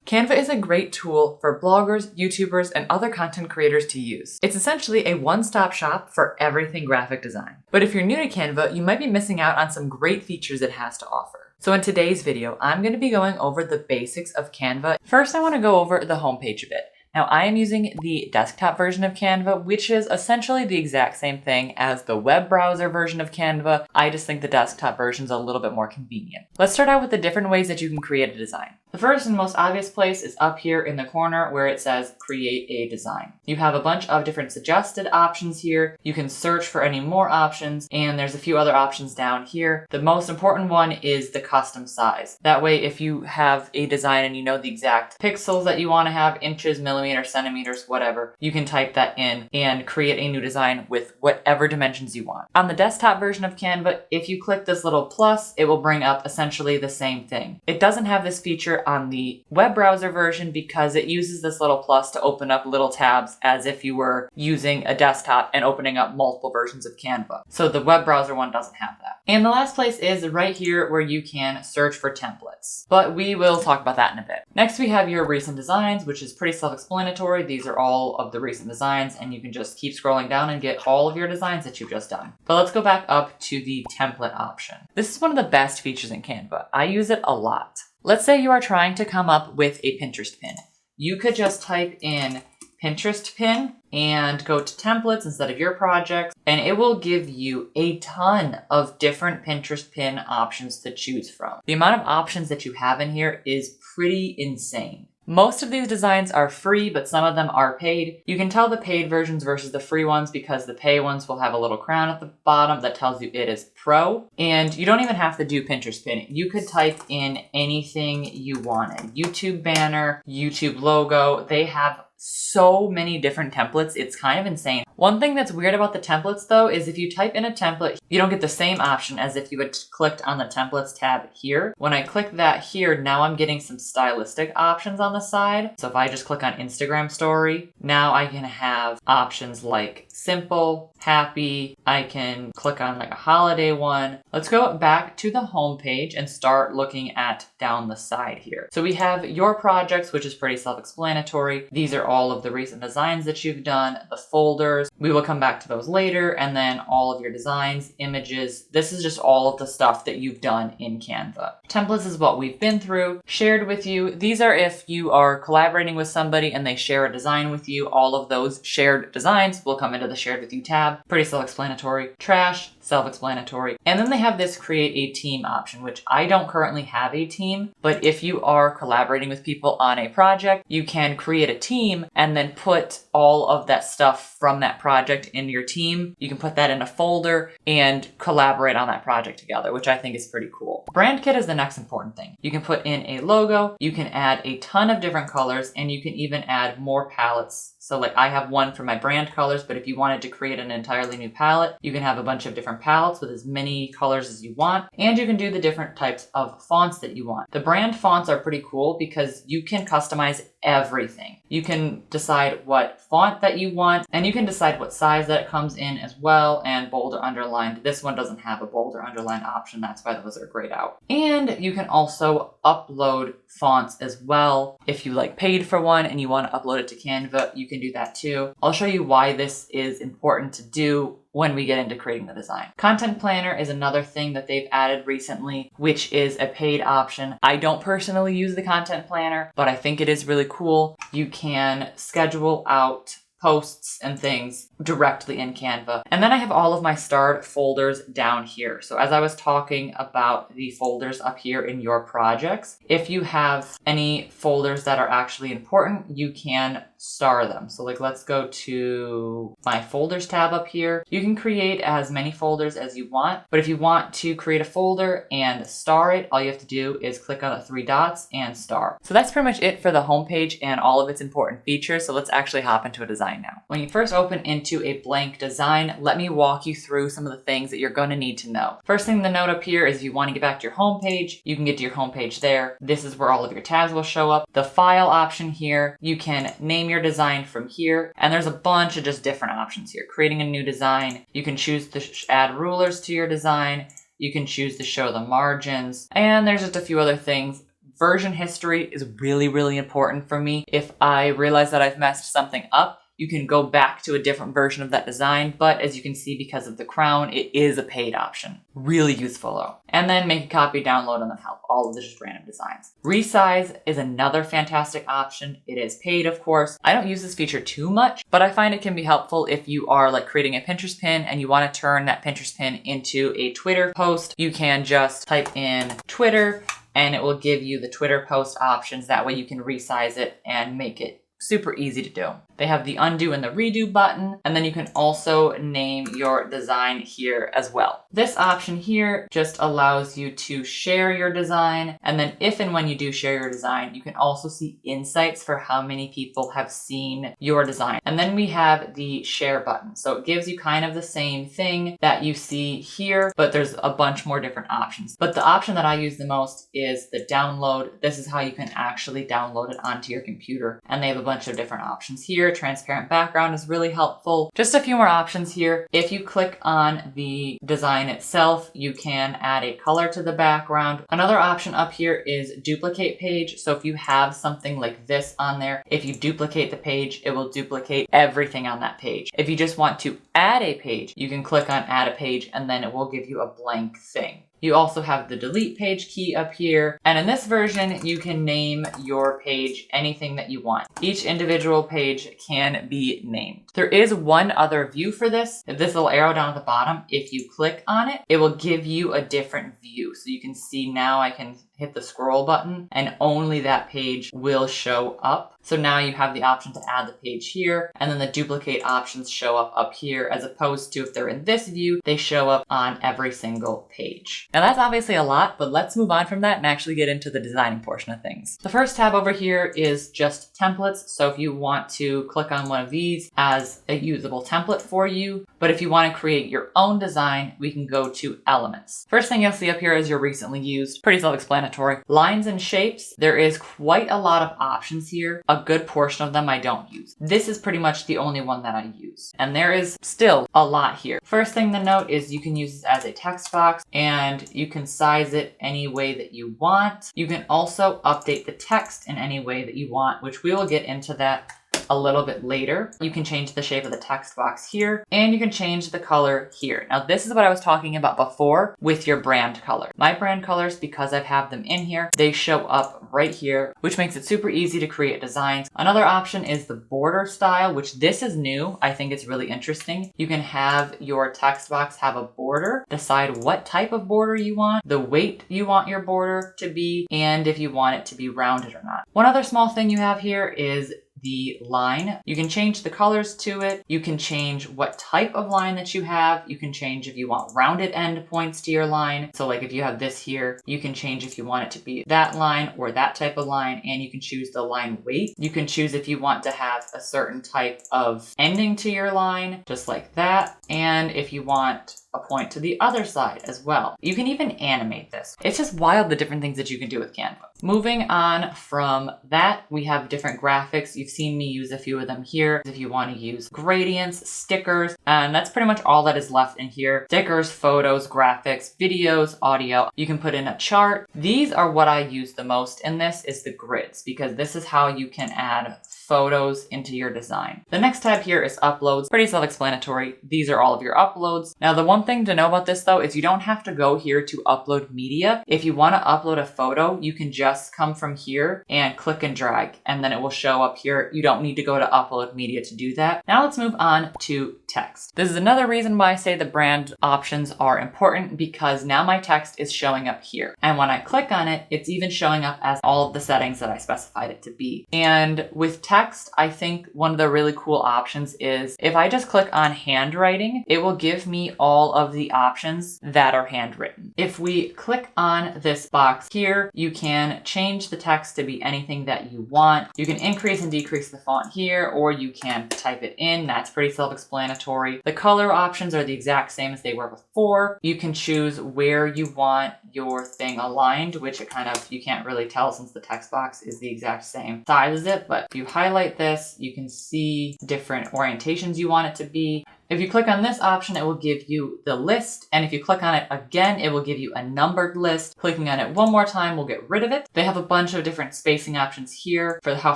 Canva is a great tool for bloggers, YouTubers, and other content creators to use. It's essentially a one-stop shop for everything graphic design. But if you're new to Canva, you might be missing out on some great features it has to offer. So in today's video, I'm going to be going over the basics of Canva. First, I want to go over the homepage a bit. Now, I am using the desktop version of Canva, which is essentially the exact same thing as the web browser version of Canva. I just think the desktop version is a little bit more convenient. Let's start out with the different ways that you can create a design. The first and most obvious place is up here in the corner where it says create a design. You have a bunch of different suggested options here. You can search for any more options, and there's a few other options down here. The most important one is the custom size. That way, if you have a design and you know the exact pixels that you want to have, inches, millimeters, centimeters, whatever, you can type that in and create a new design with whatever dimensions you want. On the desktop version of Canva, if you click this little plus, it will bring up essentially the same thing. It doesn't have this feature on the web browser version because it uses this little plus to open up little tabs as if you were using a desktop and opening up multiple versions of Canva. So the web browser one doesn't have that. And the last place is right here where you can search for templates. But we will talk about that in a bit. Next, we have your recent designs, which is pretty self-explanatory. These are all of the recent designs, and you can just keep scrolling down and get all of your designs that you've just done. But let's go back up to the template option. This is one of the best features in Canva. I use it a lot. Let's say you are trying to come up with a Pinterest pin. You could just type in Pinterest pin and go to templates instead of your projects, and it will give you a ton of different Pinterest pin options to choose from. The amount of options that you have in here is pretty insane. Most of these designs are free, but some of them are paid. You can tell the paid versions versus the free ones because the pay ones will have a little crown at the bottom that tells you it is pro. And you don't even have to do Pinterest pin. You could type in anything you wanted. YouTube banner, YouTube logo. They have so many different templates, it's kind of insane. One thing that's weird about the templates though is if you type in a template, you don't get the same option as if you had clicked on the templates tab here. When I click that here, now I'm getting some stylistic options on the side. So if I just click on Instagram story, now I can have options like simple, happy. I can click on like a holiday one. Let's go back to the home page and start looking at down the side here. So we have your projects, which is pretty self-explanatory. These are all of the recent designs that you've done, the folders. We will come back to those later, and then all of your designs, images. This is just all of the stuff that you've done in Canva. Templates is what we've been through, shared with you. These are if you are collaborating with somebody and they share a design with you. All of those shared designs will come into the shared with you tab. Pretty self-explanatory. Trash, self-explanatory. And then they have this create a team option, which I don't currently have a team, but if you are collaborating with people on a project, you can create a team and then put all of that stuff from that project in your team. You can put that in a folder and collaborate on that project together, which I think is pretty cool. Brand kit is the next important thing. You can put in a logo, you can add a ton of different colors, and you can even add more palettes. So like I have one for my brand colors, but if you wanted to create an entirely new palette, you can have a bunch of different palettes with as many colors as you want, and you can do the different types of fonts that you want. The brand fonts are pretty cool because you can customize everything. You can decide what font that you want, and you can decide what size that it comes in as well, and bold or underlined. This one doesn't have a bold or underlined option, that's why those are grayed out. And you can also upload fonts as well. If you like paid for one and you want to upload it to Canva, you can do that too. I'll show you why this is important to do when we get into creating the design. Content planner is another thing that they've added recently, which is a paid option. I don't personally use the content planner, but I think it is really cool. You can schedule out posts and things directly in Canva. And then I have all of my starred folders down here. So as I was talking about the folders up here in your projects, if you have any folders that are actually important, you can star them. So like let's go to my folders tab up here. You can create as many folders as you want, but if you want to create a folder and star it, all you have to do is click on the three dots and star. So that's pretty much it for the homepage and all of its important features. So let's actually hop into a design now. When you first open into a blank design, let me walk you through some of the things that you're going to need to know. First thing to note up here is if you want to get back to your homepage, you can get to your homepage there. This is where all of your tabs will show up. The file option here, you can name your design from here, and there's a bunch of just different options here. Creating a new design, you can choose to add rulers to your design, you can choose to show the margins, and there's just a few other things. Version history is really important for me. If I realize that I've messed something up, you can go back to a different version of that design, but as you can see, because of the crown, it is a paid option. Really useful though. And then make a copy, download, and then help. All of this just random designs. Resize is another fantastic option. It is paid, of course. I don't use this feature too much, but I find it can be helpful if you are like creating a Pinterest pin and you want to turn that Pinterest pin into a Twitter post. You can just type in Twitter and it will give you the Twitter post options. That way you can resize it and make it super easy to do. They have the undo and the redo button, and then you can also name your design here as well. This option here just allows you to share your design, and then if and when you do share your design, you can also see insights for how many people have seen your design. And then we have the share button. So it gives you kind of the same thing that you see here, but there's a bunch more different options. But the option that I use the most is the download. This is how you can actually download it onto your computer, and they have a bunch of different options here. Transparent background is really helpful. Just a few more options here. If you click on the design itself, you can add a color to the background. Another option up here is duplicate page. So if you have something like this on there, if you duplicate the page, it will duplicate everything on that page. If you just want to add a page, you can click on add a page and then it will give you a blank thing. You also have the delete page key up here. And in this version, you can name your page anything that you want. Each individual page can be named. There is one other view for this. This little arrow down at the bottom, if you click on it, it will give you a different view. So you can see now I can hit the scroll button and only that page will show up. So now you have the option to add the page here, and then the duplicate options show up here, as opposed to if they're in this view, they show up on every single page. Now that's obviously a lot, but let's move on from that and actually get into the designing portion of things. The first tab over here is just templates. So if you want to click on one of these as a usable template for you, but if you want to create your own design, we can go to elements. First thing you'll see up here is your recently used, pretty self-explanatory. Lines and shapes, there is quite a lot of options here. A good portion of them I don't use. This is pretty much the only one that I use. And there is still a lot here. First thing to note is you can use this as a text box and you can size it any way that you want. You can also update the text in any way that you want, which we will get into that a little bit later. You can change the shape of the text box here, and you can change the color here. Now this is what I was talking about before with your brand color. My brand colors, because I have them in here, they show up right here, which makes it super easy to create designs. Another option is the border style, which this is new. I think it's really interesting. You can have your text box have a border, decide what type of border you want, the weight you want your border to be, and if you want it to be rounded or not. One other small thing you have here is the line. You can change the colors to it. You can change what type of line that you have. You can change if you want rounded end points to your line. So like if you have this here, you can change if you want it to be that line or that type of line, and you can choose the line weight. You can choose if you want to have a certain type of ending to your line, just like that. And if you want a point to the other side as well. You can even animate this. It's just wild the different things that you can do with Canva. Moving on from that, we have different graphics. You've seen me use a few of them here. If you want to use gradients, stickers, and that's pretty much all that is left in here. Stickers, photos, graphics, videos, audio. You can put in a chart. These are what I use the most in this is the grids, because this is how you can add photos into your design. The next tab here is uploads. Pretty self-explanatory. These are all of your uploads. Now, the one thing to know about this though is you don't have to go here to upload media. If you want to upload a photo, you can just come from here and click and drag, and then it will show up here. You don't need to go to upload media to do that. Now let's move on to text. This is another reason why I say the brand options are important, because now my text is showing up here. And when I click on it, it's even showing up as all of the settings that I specified it to be. And with text, I think one of the really cool options is if I just click on handwriting, it will give me all of the options that are handwritten. If we click on this box here, you can change the text to be anything that you want. You can increase and decrease the font here, or you can type it in. That's pretty self-explanatory. The color options are the exact same as they were before. You can choose where you want your thing aligned, which it kind of, you can't really tell since the text box is the exact same size as it. But if you highlight this, you can see different orientations you want it to be. If you click on this option, it will give you the list. And if you click on it again, it will give you a numbered list. Clicking on it one more time will get rid of it. They have a bunch of different spacing options here for how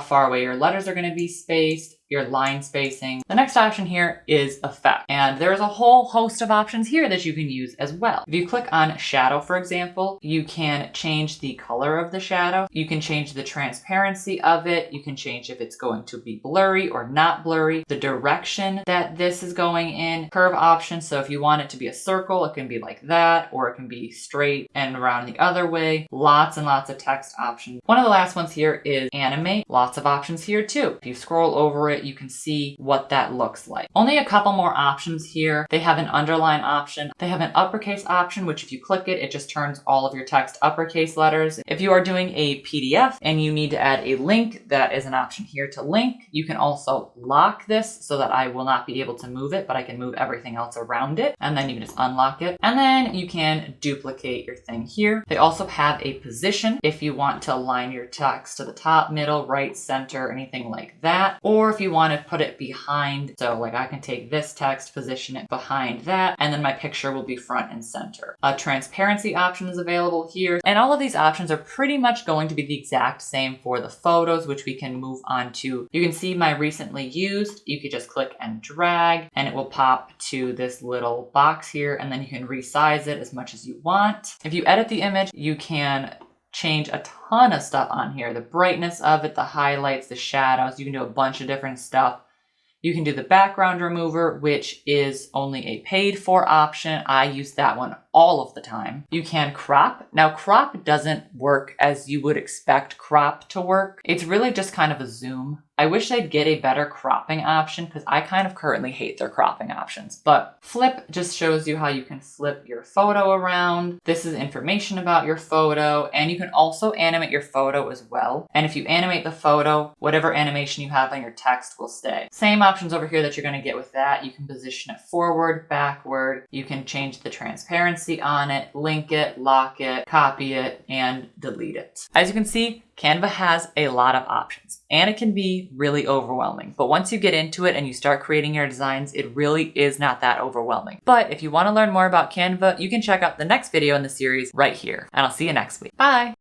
far away your letters are going to be spaced, your line spacing. The next option here is effect. And there's a whole host of options here that you can use as well. If you click on shadow, for example, you can change the color of the shadow. You can change the transparency of it. You can change if it's going to be blurry or not blurry, the direction that this is going in, curve option. So if you want it to be a circle, it can be like that, or it can be straight and around the other way. Lots and lots of text options. One of the last ones here is animate. Lots of options here too. If you scroll over it, you can see what that looks like. Only a couple more options here. They have an underline option. They have an uppercase option, which if you click it, it just turns all of your text uppercase letters. If you are doing a PDF and you need to add a link, that is an option here to link. You can also lock this so that I will not be able to move it, but I can move everything else around it. And then you can just unlock it. And then you can duplicate your thing here. They also have a position if you want to align your text to the top, middle, right, center, anything like that. Or if you want to put it behind, so like I can take this text, position it behind that, and then my picture will be front and center. A transparency option is available here. And all of these options are pretty much going to be the exact same for the photos, which we can move on to. You can see my recently used. You could just click and drag and it will pop to this little box here, and then you can resize it as much as you want. If you edit the image, you can change a ton of stuff on here. The brightness of it, the highlights, the shadows. You can do a bunch of different stuff. You can do the background remover, which is only a paid for option. I use that one all of the time. You can crop. Now crop doesn't work as you would expect crop to work. It's really just kind of a zoom. I wish they'd get a better cropping option because I kind of currently hate their cropping options. But flip just shows you how you can flip your photo around. This is information about your photo, and you can also animate your photo as well. And if you animate the photo, whatever animation you have on your text will stay. Same options over here that you're going to get with that. You can position it forward, backward. You can change the transparency on it, link it, lock it, copy it, and delete it. As you can see, Canva has a lot of options and it can be really overwhelming. But once you get into it and you start creating your designs, it really is not that overwhelming. But if you want to learn more about Canva, you can check out the next video in the series right here. And I'll see you next week. Bye!